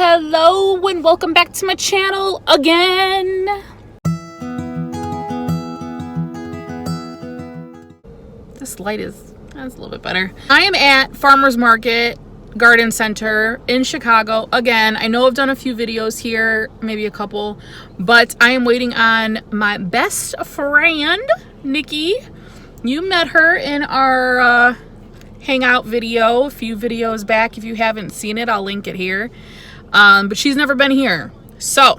Hello and welcome back to my channel again. This light that's a little bit better. I am at Farmers Market Garden Center in Chicago again. I know I've done a few videos here, maybe a couple, but I am waiting on my best friend Nikki. You met her in our hangout video a few videos back. If you haven't seen it, I'll link it here. But she's never been here, so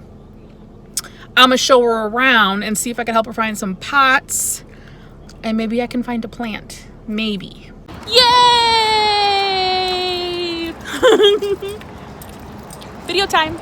I'm gonna show her around and see if I can help her find some pots, and maybe I can find a plant. Maybe. Yay! Video time.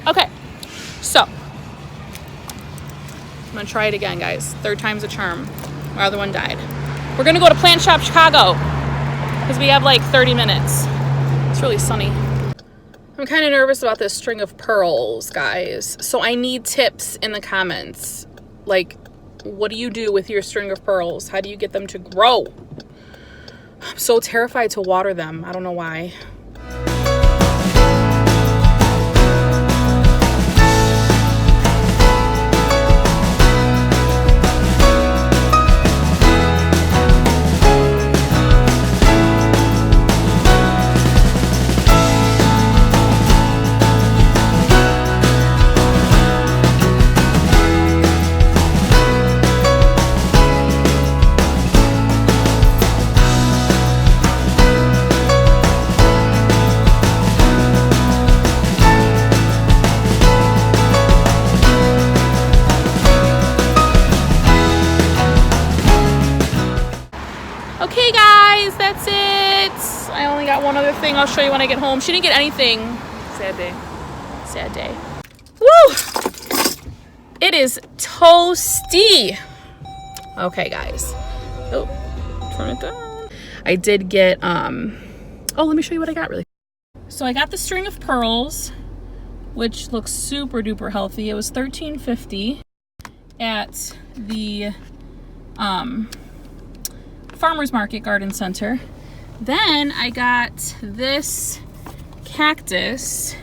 Okay, so I'm gonna try it again, guys. Third time's a charm. My other one died. We're gonna go to Plant Shop Chicago because we have like 30 minutes. It's really sunny. I'm kind of nervous about this string of pearls, guys. So I need tips in the comments. Like, what do you do with your string of pearls? How do you get them to grow? I'm so terrified to water them. I don't know why. Okay guys, that's it. I only got one other thing I'll show you when I get home. She didn't get anything. Sad day. Sad day. Woo! It is toasty. Okay guys. Oh, turn it down. I did get, oh, let me show you what I got really. So I got the string of pearls, which looks super duper healthy. It was $13.50 at the Farmers Market Garden Center. Then I got this cactus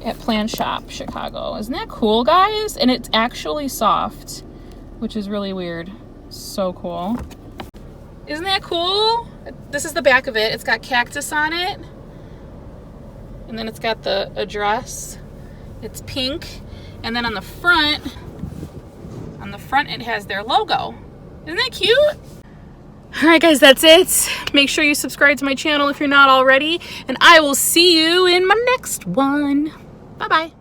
at Plant Shop Chicago. Isn't that cool, guys? And it's actually soft, which is really weird. So cool. Isn't that cool? This is the back of it. It's got cactus on it. And then it's got the address. It's pink. And then on the front it has their logo. Isn't that cute? All right, guys, that's it. Make sure you subscribe to my channel if you're not already. And I will see you in my next one. Bye-bye.